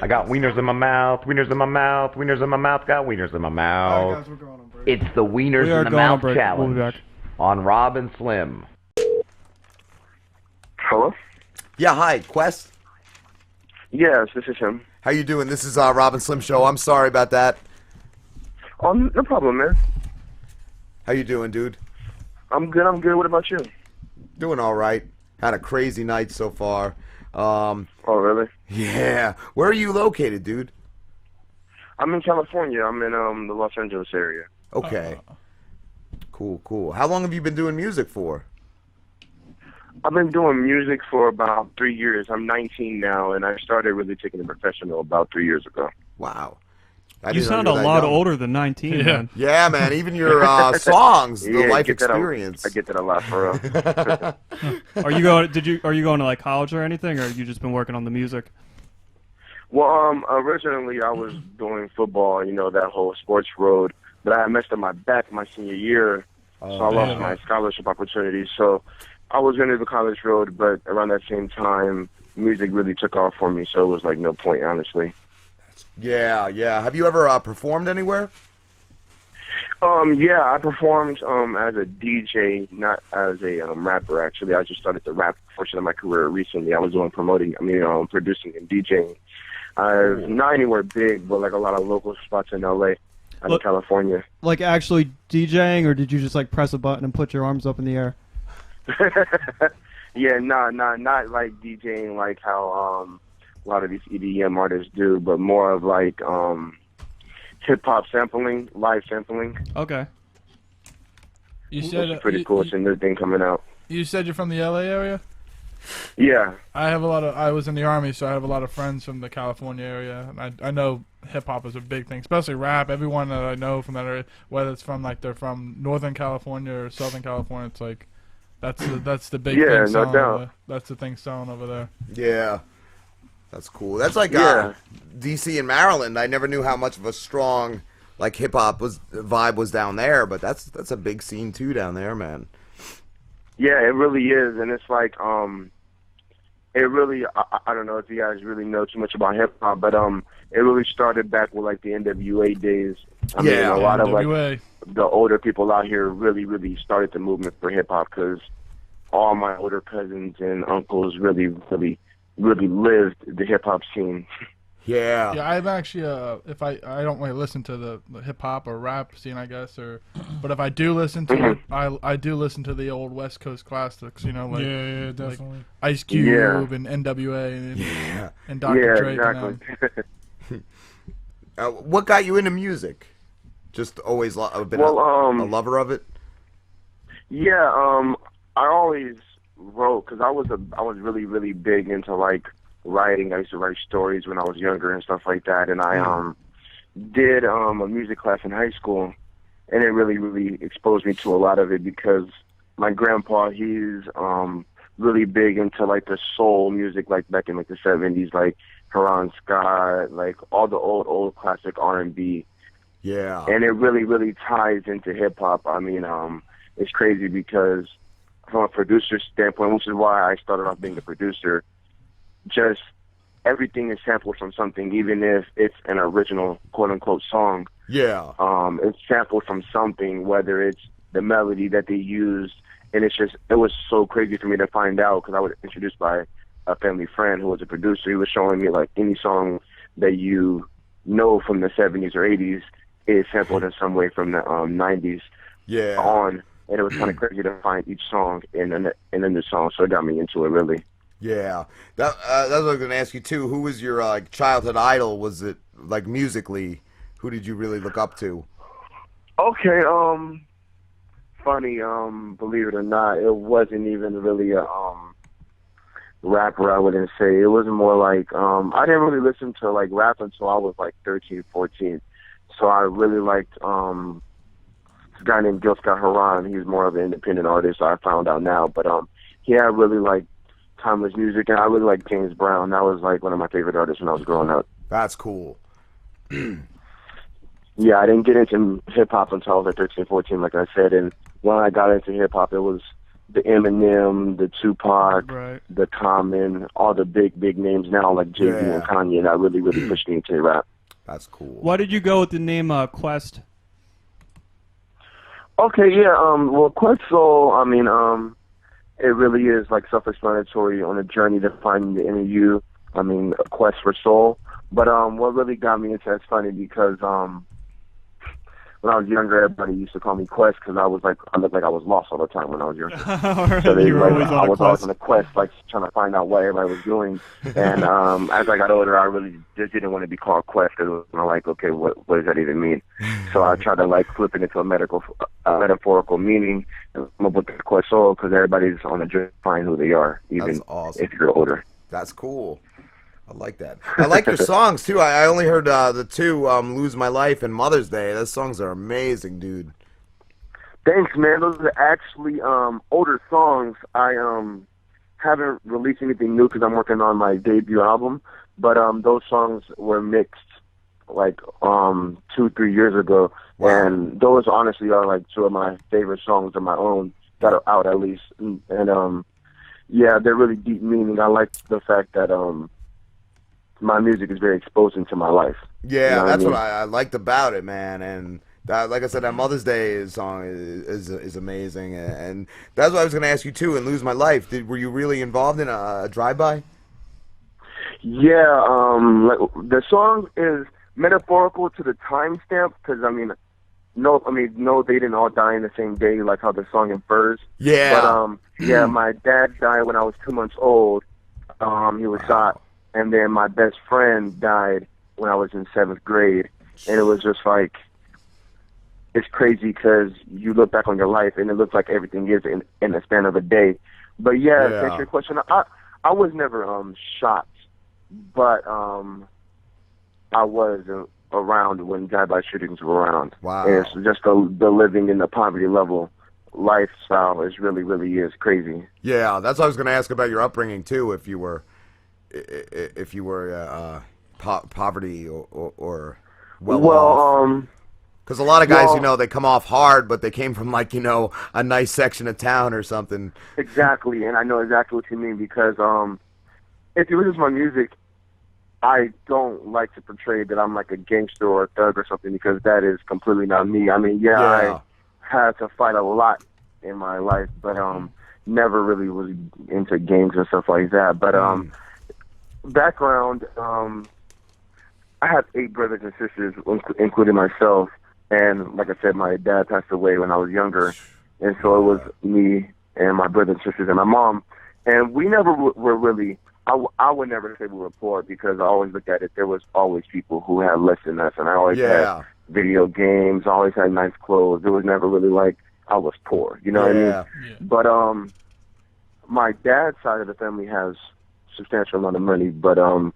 I got wieners in my mouth, wieners in my mouth, wieners in my mouth, got wieners in my All mouth. right, guys, we're going on break. It's the Wieners We are in the going on Mouth break. We'll challenge be back. on Rob and Slim. Hello? Yeah, hi, Quest. Yes, this is him. How you doing? This is Robin Slim Show. I'm sorry about that. Oh, no problem, man. How you doing, dude? I'm good. What about you? Doing all right. Had a crazy night so far. Oh, really? Yeah. Where are you located, dude? I'm in California. I'm in the Los Angeles area. Okay. Cool. How long have you been doing music for? I've been doing music for about 3 years. I'm 19 now, and I started really taking it professional about 3 years ago. Wow. You sound a lot older than 19, man. Yeah, man. Even your songs, the Yeah, life I get that experience. I get that a lot for real. Are you going to like college or anything, or you just been working on the music? Well, originally I was doing football, that whole sports road, but I messed up my back my senior year, so I lost my scholarship opportunity. So I was going to the college road, but around that same time, music really took off for me, so it was like no point, honestly. Yeah. Have you ever performed anywhere? Yeah, I performed as a DJ, not as a rapper. Actually, I just started the rap portion of my career recently. I was doing producing and DJing. Not anywhere big, but like a lot of local spots in LA and in California. Like actually DJing, or did you just like press a button and put your arms up in the air? Yeah, not like DJing like how a lot of these EDM artists do, but more of like hip-hop sampling, live sampling. Okay. You said It's pretty cool. It's a new thing coming out. You said you're from the LA area? Yeah. I was in the Army, so I have a lot of friends from the California area. And I know hip-hop is a big thing, especially rap. Everyone that I know from that area, whether it's from like they're from Northern California or Southern California, it's like that's the big thing. Yeah, no selling doubt. That's the thing selling over there. Yeah. That's cool. That's like DC and Maryland. I never knew how much of a strong like hip hop vibe was down there, but that's a big scene too down there, man. Yeah, it really is, and it's like it really I don't know if you guys really know too much about hip hop, but it really started back with like the NWA days. I mean, a lot of like the older people out here really started the movement for hip hop because all my older cousins and uncles really lived the hip hop scene. Yeah. Yeah, I've actually if I don't really listen to the hip hop or rap scene, I guess, but if I do listen to it, I do listen to the old West Coast classics, like yeah, definitely. like Ice Cube and NWA and Dr. Dre. Exactly. What got you into music? Just always been a lover of it? Yeah, I always wrote because I was really big into like writing. I used to write stories when I was younger and stuff like that, and I did a music class in high school, and it really exposed me to a lot of it because my grandpa, he's really big into like the soul music, like back in like the 70s, like Haran Scott, like all the old classic R&B. Yeah. And it really ties into hip hop. I mean, it's crazy because from a producer standpoint, which is why I started off being a producer, just everything is sampled from something, even if it's an original quote unquote song. Yeah. It's sampled from something, whether it's the melody that they used, and it was so crazy for me to find out because I was introduced by a family friend who was a producer. He was showing me like any song that you know from the 70s or 80s is sampled in some way from the 90s on, and it was kind of crazy to find each song in a new song, so it got me into it really. Yeah, that's what I was going to ask you too. Who was your childhood idol? Was it like musically? Who did you really look up to? Okay, funny, believe it or not, it wasn't even really a rapper, I wouldn't say. It was more like I didn't really listen to like rap until I was like 13, 14. So I really liked this guy named Gil Scott Heron. He's more of an independent artist, I found out now. But he had really like timeless music, and I really liked James Brown. That was like one of my favorite artists when I was growing up. That's cool. Yeah, I didn't get into hip hop until I was like 13, 14, like I said. And when I got into hip hop, it was the Eminem, the Tupac, Right. the Common, all the big names now like Jay-Z and Kanye that really pushed me into rap. That's cool. Why did you go with the name Quest? Okay, yeah, well, Quest Soul, I mean, it really is like self-explanatory on a journey to find the inner you. I mean, a quest for soul. But what really got me into it's funny because when I was younger, everybody used to call me Quest because I looked like I was lost all the time when I was younger. So they, You were like, always I on a was always quest. on a quest, like trying to find out what everybody was doing. And as I got older, I really just didn't want to be called Quest because I'm like, okay, what does that even mean? So I tried to like flip it into a metaphorical meaning and come up with the Quest Soul because everybody's on a journey to find who they are, even That's awesome. if you're older. That's cool. I like that. I like your songs too. I only heard the two, "Lose My Life" and "Mother's Day." Those songs are amazing, dude. Thanks, man. Those are actually older songs. I haven't released anything new because I'm working on my debut album. But those songs were mixed like 2-3 years ago, Wow. and those honestly are like two of my favorite songs of my own that are out at least. And yeah, they're really deep meaning. I like the fact that my music is very exposing to my life. Yeah, You know that's I mean? what I liked about it, man. And that, like I said, that Mother's Day song is amazing. And that's what I was going to ask you too. And "Lose My Life," were you really involved in a drive-by? Yeah, like, the song is metaphorical to the timestamp because no, they didn't all die in the same day like how the song infers. Yeah. But yeah, my dad died when I was 2 months old. He was shot, and then my best friend died when I was in 7th grade, and it was just like it's crazy because you look back on your life and it looks like everything is in the span of a day. But yeah, to answer your question, I was never shot, but I was around when drive-by shootings were around. Wow. And it's just the living in the poverty level lifestyle is really is crazy. Yeah, that's what I was going to ask about your upbringing too. If you were poverty or well-off. Because a lot of guys, they come off hard, but they came from like a nice section of town or something. Exactly, and I know exactly what you mean because if you listen to my music, I don't like to portray that I'm like a gangster or a thug or something because that is completely not me. I mean, I had to fight a lot in my life, but never really was into gangs and stuff like that. But background, I have 8 brothers and sisters, including myself. And like I said, my dad passed away when I was younger, and so it was me and my brothers and sisters and my mom. And we never were really. I would never say we were poor because I always looked at it. There was always people who had less than us, and I always had video games. I always had nice clothes. It was never really like I was poor. You know what I mean? Yeah. But my dad's side of the family has substantial amount of money, but I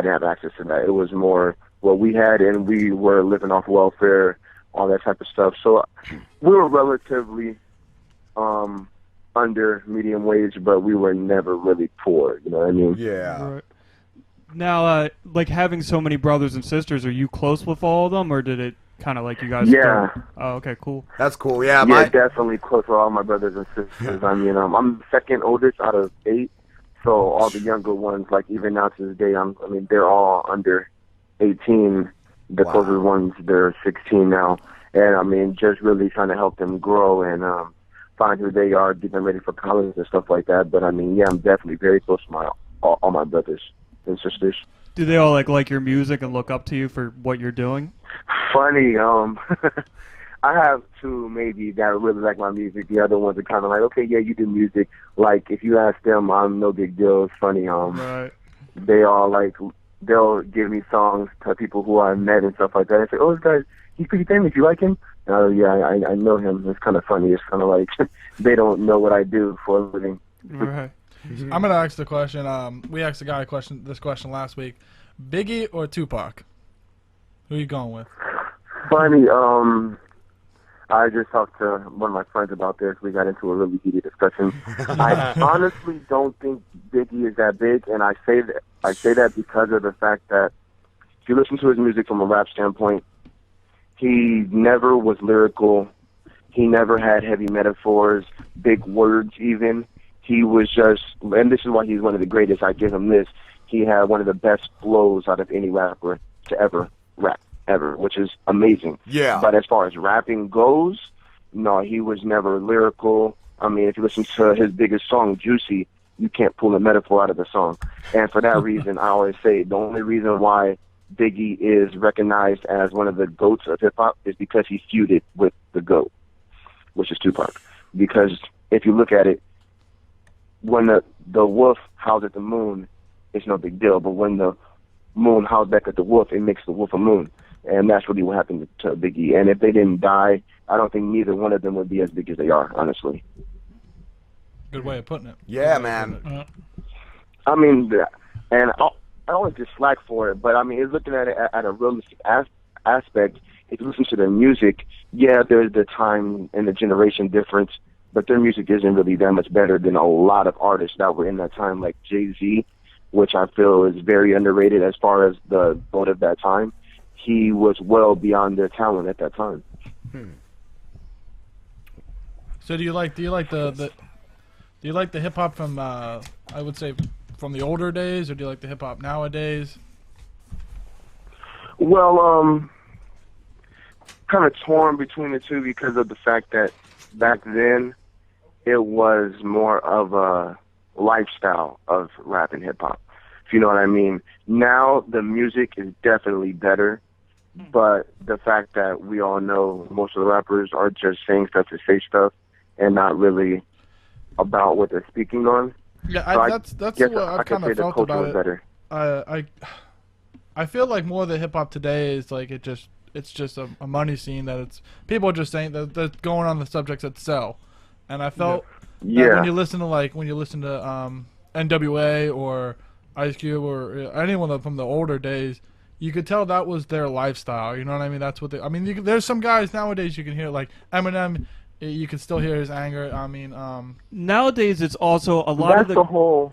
didn't have access to that. It was more what we had, and we were living off welfare, all that type of stuff. So we were relatively under medium wage, but we were never really poor. You know what I mean? Yeah. Right. Now, like having so many brothers and sisters, are you close with all of them, or did it kind of like you guys? Yeah. Oh, okay, cool. That's cool. Yeah, definitely close with all my brothers and sisters. I mean, I'm the second oldest out of 8, so all the younger ones, like even now to this day, they're all under 18. The closest ones, they're 16 now, and I mean, just really trying to help them grow and find who they are, get them ready for college and stuff like that. But I mean, yeah, I'm definitely very close to all my brothers and sisters. Do they all like your music and look up to you for what you're doing? Funny, I have 2 maybe that really like my music. The other ones are kind of like, okay, yeah, you do music. Like if you ask them, I'm no big deal. It's funny. Right. They all like they'll give me songs to people who I met and stuff like that. I say, oh, this guy, he's pretty famous. You like him? Yeah, I know him. It's kind of funny. It's kind of like they don't know what I do for a living. Right. I'm gonna ask the question. We asked the guy this question last week. Biggie or Tupac? Who are you going with? Funny. I just talked to one of my friends about this. We got into a really heated discussion. I honestly don't think Biggie is that big, and I say that because of the fact that if you listen to his music from a rap standpoint, he never was lyrical. He never had heavy metaphors, big words even. He was just, and this is why he's one of the greatest, I give him this, he had one of the best flows out of any rapper to ever rap, ever, which is amazing. Yeah. But as far as rapping goes, no, he was never lyrical. I mean, if you listen to his biggest song, Juicy, you can't pull a metaphor out of the song. And for that reason, I always say the only reason why Biggie is recognized as one of the GOATs of hip-hop is because he feuded with the GOAT, which is Tupac. Because if you look at it, when the wolf howls at the moon, it's no big deal. But when the moon howls back at the wolf, it makes the wolf a moon. And that's really what happened to Biggie. And if they didn't die, I don't think neither one of them would be as big as they are, honestly. Good way of putting it. Yeah, man. I mean, and I always get slack for it, but I mean, it's looking at it at a realistic aspect. If you listen to their music, yeah, there's the time and the generation difference, but their music isn't really that much better than a lot of artists that were in that time, like Jay-Z, which I feel is very underrated as far as the vote of that time. He was well beyond their talent at that time. So do you like the hip hop from I would say from the older days, or do you like the hip hop nowadays? Well, kind of torn between the two because of the fact that back then it was more of a lifestyle of rap and hip hop, if you know what I mean. Now the music is definitely better, but the fact that we all know most of the rappers are just saying stuff to say stuff and not really about what they're speaking on. Yeah, So that's guess what I I've could kind say of the felt culture about was it. better. I feel like more of the hip hop today is like it's just a money scene that it's people are just saying that they're going on the subjects that sell, and I felt that Yeah. when you listen to NWA or Ice Cube or anyone from the older days, you could tell that was their lifestyle. You know what I mean? That's what they. I mean, there's some guys nowadays you can hear like Eminem. You can still hear his anger. I mean, Nowadays, it's also a lot That's of the whole.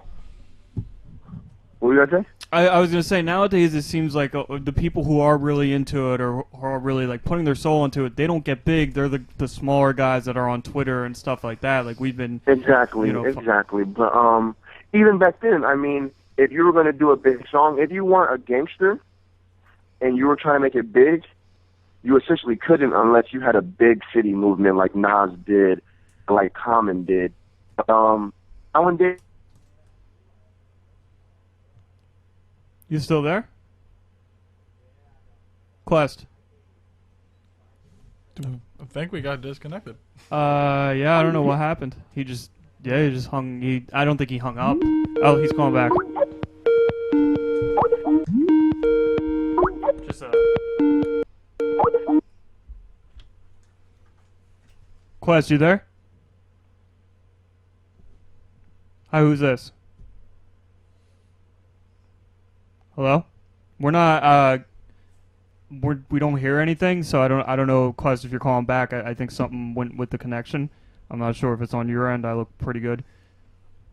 What were you gonna say? I was gonna say nowadays it seems like the people who are really into it or who are really like putting their soul into it, they don't get big. They're the smaller guys that are on Twitter and stuff like that. Like we've been Exactly, you know, exactly. But even back then, I mean, if you were gonna do a big song, if you weren't a gangster and you were trying to make it big, you essentially couldn't unless you had a big city movement like Nas did, like Common did. Alan did. You still there? Quest. I think we got disconnected. Yeah, I don't know what happened. He just hung. I don't think he hung up. Oh, he's calling back. Just Quest, you there? Hi, who's this? Hello? We're not. We don't hear anything, so I don't know, Quest, if you're calling back. I think something went with the connection. I'm not sure if it's on your end. I look pretty good.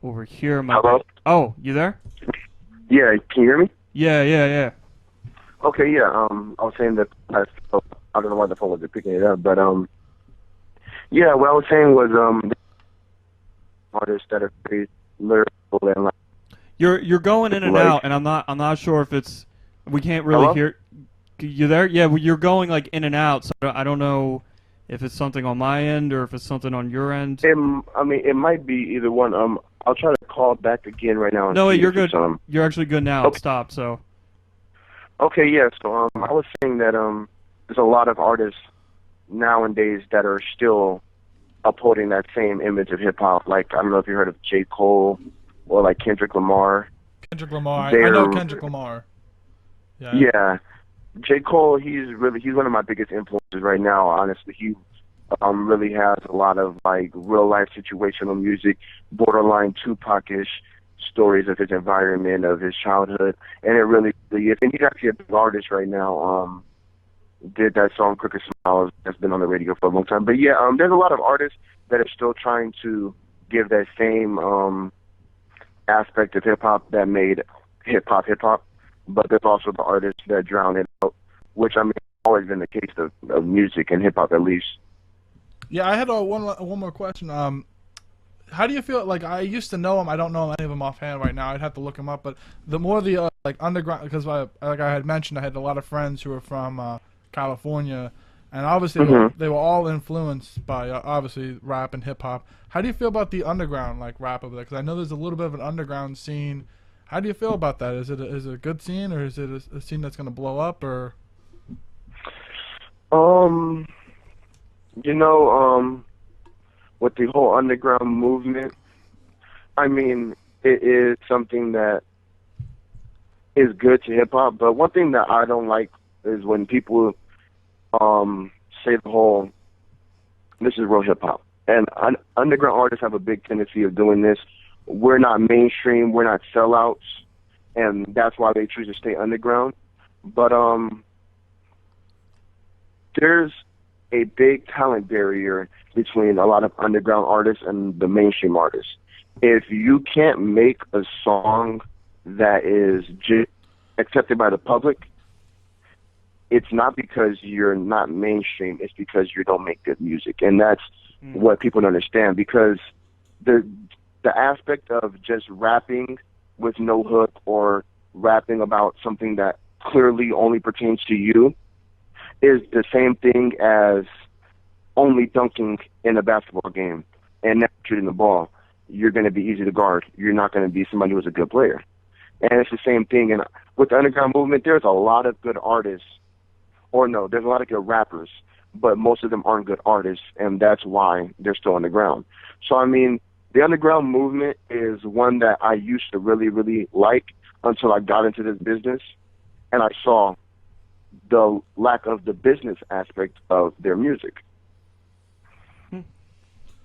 Over here, Hello? Oh, you there? Yeah, can you hear me? Yeah. Okay, yeah. I was saying that I don't know why the phone wasn't picking it up, but yeah. What I was saying was artists that are very lyrical and like. You're going in and Like- out, and I'm not sure if it's. We can't really Hello? hear. You there? Yeah, well, you're going like in and out, so I don't know if it's something on my end or if it's something on your end. I mean, it might be either one. I'll try to call back again right now. And No, see you're if it's, good. You're actually good now. It Okay. stopped. So Okay, yeah. So I was saying that there's a lot of artists nowadays that are still upholding that same image of hip hop. Like, I don't know if you heard of J. Cole or like Kendrick Lamar. Kendrick Lamar. I know They're- Kendrick Lamar. Yeah. Yeah, J. Cole. He's one of my biggest influences right now. Honestly, he really has a lot of like real life situational music, borderline Tupac-ish stories of his environment, of his childhood, and it really is. And he's actually a big artist right now. Did that song "Crooked Smiles" that's been on the radio for a long time. But yeah, there's a lot of artists that are still trying to give that same aspect of hip hop that made hip hop. But there's also the artists that drown it out, which I mean, always been the case of music and hip hop at least. Yeah, I had one more question. How do you feel? Like, I used to know them. I don't know any of them offhand right now. I'd have to look them up. But the more the like underground, because like I had mentioned, I had a lot of friends who were from California, and obviously they were all influenced by obviously rap and hip hop. How do you feel about the underground like rap over there? Because I know there's a little bit of an underground scene. How do you feel about that? Is it a good scene, or is it a scene that's going to blow up, or? You know, with the whole underground movement, I mean, it is something that is good to hip hop. But one thing that I don't like is when people say the whole, this is real hip hop. And underground artists have a big tendency of doing this. We're not mainstream, we're not sellouts, and that's why they choose to stay underground. But there's a big talent barrier between a lot of underground artists and the mainstream artists. If you can't make a song that is accepted by the public, it's not because you're not mainstream, it's because you don't make good music. And that's what people don't understand, because the aspect of just rapping with no hook or rapping about something that clearly only pertains to you is the same thing as only dunking in a basketball game and never shooting the ball. You're going to be easy to guard. You're not going to be somebody who's a good player. And it's the same thing. And with the underground movement, there's a lot of good artists, or no, there's a lot of good rappers, but most of them aren't good artists, and that's why they're still underground. So, I mean, the underground movement is one that I used to really, really like until I got into this business, and I saw the lack of the business aspect of their music.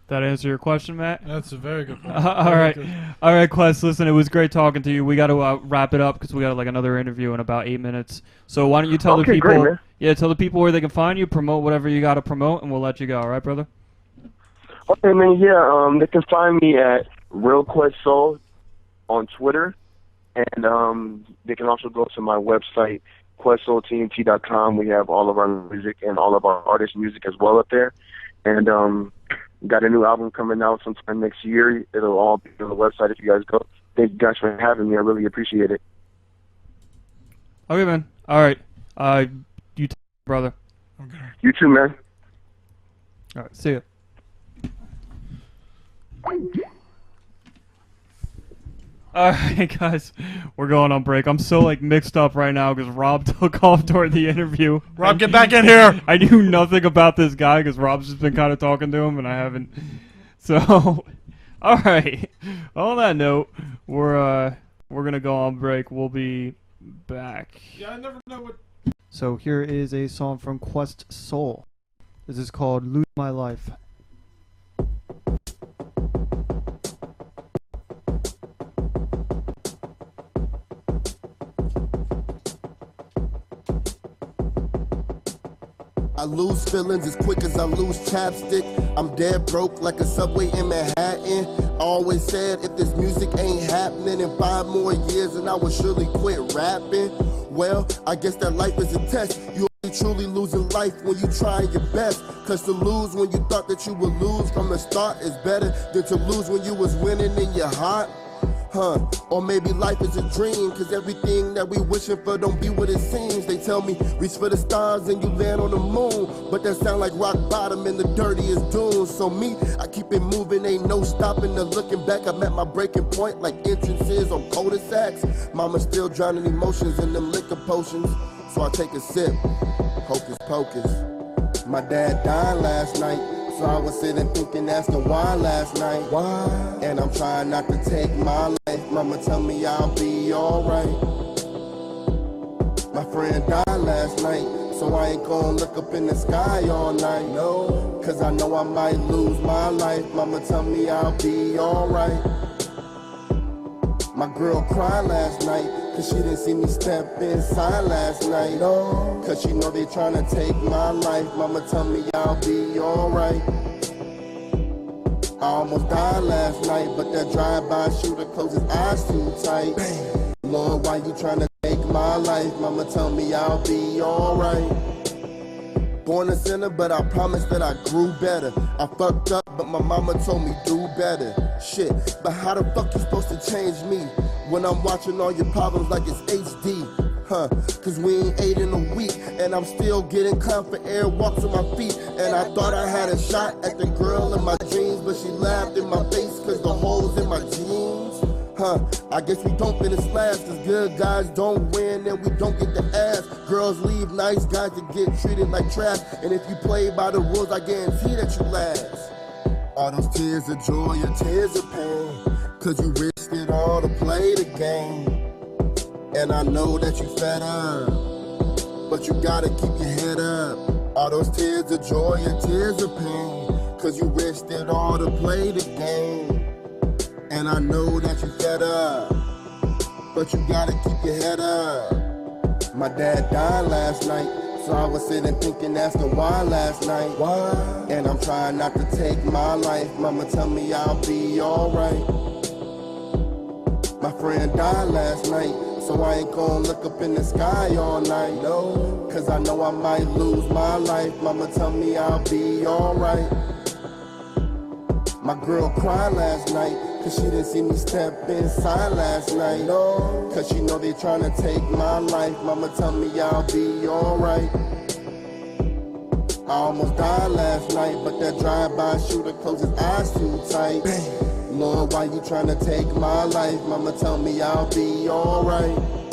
That answer your question, Matt? That's a very good point. All right, Quest. Listen, it was great talking to you. We got to wrap it up because we got like another interview in about 8 minutes. So why don't you tell the people? Great, man. Yeah, tell the people where they can find you, promote whatever you got to promote, and we'll let you go. All right, brother? Okay, man. Yeah, they can find me at Real Quest Soul on Twitter, and they can also go to my website, QuestSoulTNT.com. We have all of our music and all of our artist music as well up there, and got a new album coming out sometime next year. It'll all be on the website if you guys go. Thank you guys for having me. I really appreciate it. Okay, man. All right. You brother. Okay. You too, man. All right. See ya. All right, guys. We're going on break. I'm so like mixed up right now because Rob took off during the interview. Rob, get back in here. I knew nothing about this guy because Rob's just been kind of talking to him, and I haven't. So, all right. On that note, we're gonna go on break. We'll be back. Yeah, I never know what. So here is a song from Quest Soul. This is called "Lose My Life." I lose feelings as quick as I lose chapstick. I'm dead broke like a subway in Manhattan. I always said if this music ain't happening in 5 more years, then I would surely quit rapping. Well, I guess that life is a test. You only truly losing life when you try your best. Cause to lose when you thought that you would lose from the start is better than to lose when you was winning in your heart. Or maybe life is a dream, cause everything that we wishing for don't be what it seems. They tell me reach for the stars and you land on the moon, but that sound like rock bottom and the dirtiest dunes. So me, I keep it moving, ain't no stopping or looking back. I'm at my breaking point like entrances on cul-de-sacs. Mama still drowning emotions in them liquor potions, so I take a sip, hocus pocus. My dad died last night, so I was sitting thinking, asking why last night. Why? And I'm trying not to take my life. Mama tell me I'll be alright. My friend died last night, so I ain't gonna look up in the sky all night. No, cause I know I might lose my life. Mama tell me I'll be alright. My girl cried last night, cause she didn't see me step inside last night. No, cause she know they tryna take my life. Mama tell me I'll be alright. I almost died last night, but that drive-by shooter closed his eyes too tight. Bang. Lord, why you tryna take my life? Mama tell me I'll be alright. Born a sinner, but I promise that I grew better. I fucked up, but my mama told me do better. Shit, but how the fuck you supposed to change me when I'm watching all your problems like it's HD? Huh, cause we ain't ate in a week, and I'm still getting clowned for air walks on my feet. And I thought I had a shot at the girl in my dreams, but she laughed in my face cause the holes in my jeans. Huh, I guess we don't finish last, cause good guys don't win and we don't get the ass. Girls leave nice guys to get treated like trash, and if you play by the rules, I guarantee that you last. All those tears of joy or tears of pain, cause you risked it all to play the game. And I know that you fed up, but you gotta keep your head up. All those tears of joy and tears of pain, cause you risked it all to play the game. And I know that you fed up, but you gotta keep your head up. My dad died last night, so I was sitting thinking, asking why last night. Why? And I'm trying not to take my life. Mama tell me I'll be alright. My friend died last night, so I ain't gonna look up in the sky all night, no. Cause I know I might lose my life. Mama tell me I'll be alright. My girl cried last night, cause she didn't see me step inside last night, no. Cause she know they tryna take my life. Mama tell me I'll be alright. I almost died last night, but that drive-by shooter closed his eyes too tight. Lord, why you tryna take my life? Mama tell me I'll be alright.